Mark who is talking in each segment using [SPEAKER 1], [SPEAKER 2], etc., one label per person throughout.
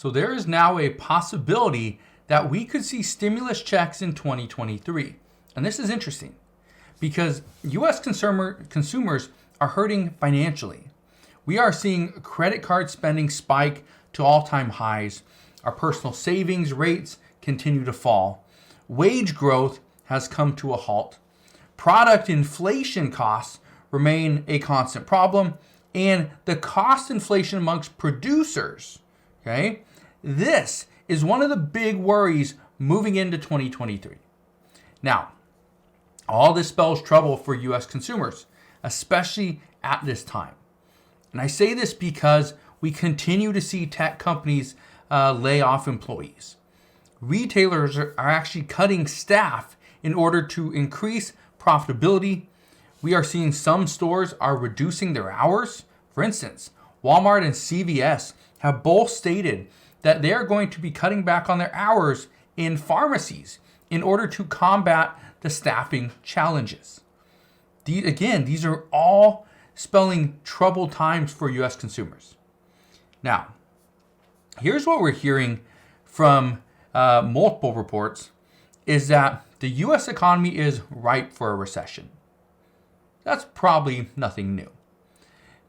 [SPEAKER 1] So there is now a possibility that we could see stimulus checks in 2023. And this is interesting because US consumers are hurting financially. We are seeing credit card spending spike to all-time highs. Our personal savings rates continue to fall. Wage growth has come to a halt. Product inflation costs remain a constant problem. And the cost inflation amongst producers, okay, this is one of the big worries moving into 2023. Now, all this spells trouble for US consumers, especially at this time. And I say this because we continue to see tech companies lay off employees. Retailers are actually cutting staff in order to increase profitability. We are seeing some stores are reducing their hours. For instance, Walmart and CVS have both stated that they are going to be cutting back on their hours in pharmacies in order to combat the staffing challenges. These are all spelling troubled times for US consumers. Now, here's what we're hearing from multiple reports is that the US economy is ripe for a recession. That's probably nothing new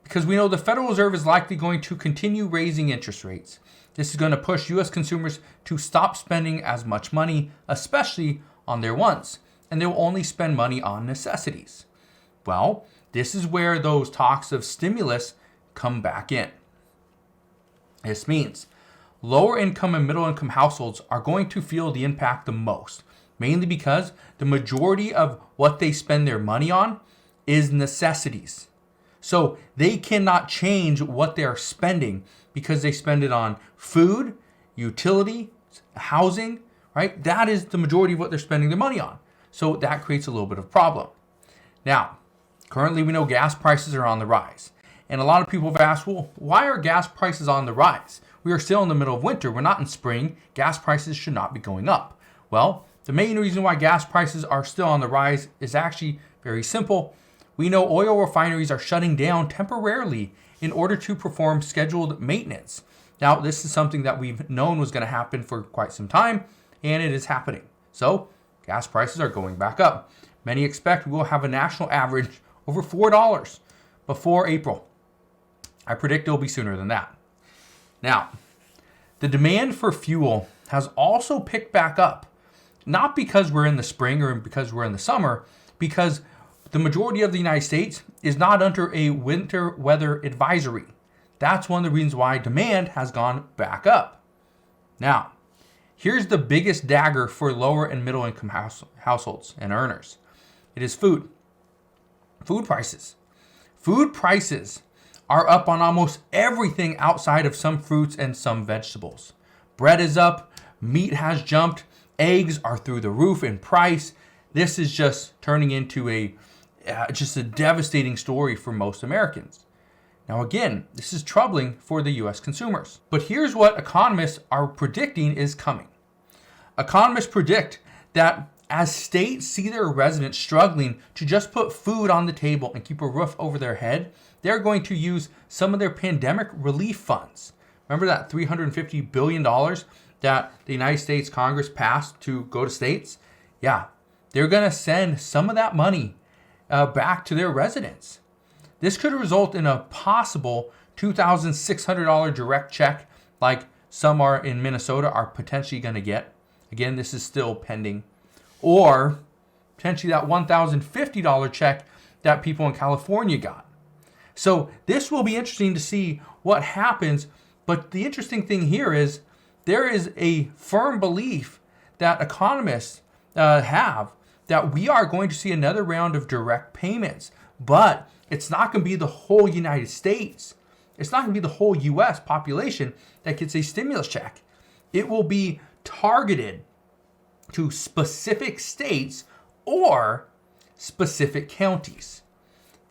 [SPEAKER 1] because we know the Federal Reserve is likely going to continue raising interest rates. This is going to push US consumers to stop spending as much money, especially on their wants, and they will only spend money on necessities. Well, this is where those talks of stimulus come back in. This means lower income and middle income households are going to feel the impact the most, mainly because the majority of what they spend their money on is necessities. So they cannot change what they are spending because they spend it on food, utility, housing, right? That is the majority of what they're spending their money on. So that creates a little bit of a problem. Now, currently we know gas prices are on the rise. And a lot of people have asked, well, why are gas prices on the rise? We are still in the middle of winter. We're not in spring. Gas prices should not be going up. Well, the main reason why gas prices are still on the rise is actually very simple. We know oil refineries are shutting down temporarily in order to perform scheduled maintenance. Now, this is something that we've known was going to happen for quite some time, and it is happening. So, gas prices are going back up. Many expect we will have a national average over $4 before April. I predict it will be sooner than that. Now, the demand for fuel has also picked back up, not because we're in the spring or because we're in the summer, because the majority of the United States is not under a winter weather advisory. That's one of the reasons why demand has gone back up. Now, here's the biggest dagger for lower and middle income households and earners. It is food. Food prices. Food prices are up on almost everything outside of some fruits and some vegetables. Bread is up, meat has jumped, eggs are through the roof in price. This is just turning into a devastating story for most Americans. Now again, this is troubling for the US consumers. But here's what economists are predicting is coming. Economists predict that as states see their residents struggling to just put food on the table and keep a roof over their head, they're going to use some of their pandemic relief funds. Remember that $350 billion that the United States Congress passed to go to states? Yeah, they're going to send some of that money back to their residents. This could result in a possible $2,600 direct check like some are in Minnesota are potentially going to get. Again, this is still pending. Or potentially that $1,050 check that people in California got. So this will be interesting to see what happens. But the interesting thing here is there is a firm belief that economists have that we are going to see another round of direct payments. But it's not going to be the whole United States. It's not going to be the whole US population that gets a stimulus check. It will be targeted to specific states or specific counties.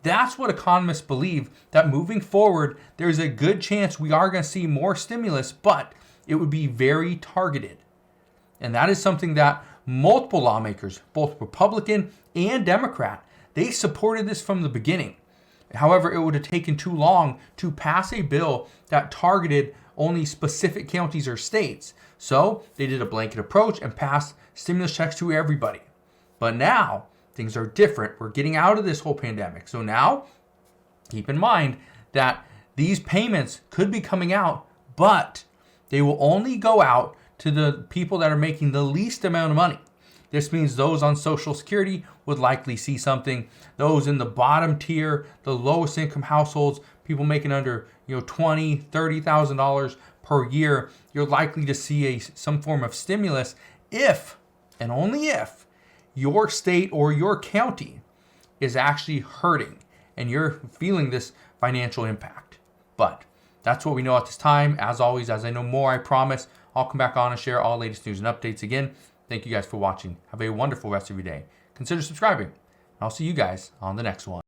[SPEAKER 1] That's what economists believe, that moving forward, there's a good chance we are going to see more stimulus, but it would be very targeted. And that is something that multiple lawmakers, both Republican and Democrat, they supported this from the beginning. However, it would have taken too long to pass a bill that targeted only specific counties or states. So they did a blanket approach and passed stimulus checks to everybody. But now things are different. We're getting out of this whole pandemic. So now keep in mind that these payments could be coming out, but they will only go out to the people that are making the least amount of money. This means those on Social Security would likely see something. Those in the bottom tier, the lowest income households, people making under $20,000, $30,000 per year, you're likely to see some form of stimulus if, and only if, your state or your county is actually hurting and you're feeling this financial impact. But that's what we know at this time. As always, as I know more, I promise I'll come back on and share all the latest news and updates. Again, thank you guys for watching. Have a wonderful rest of your day. Consider subscribing. I'll see you guys on the next one.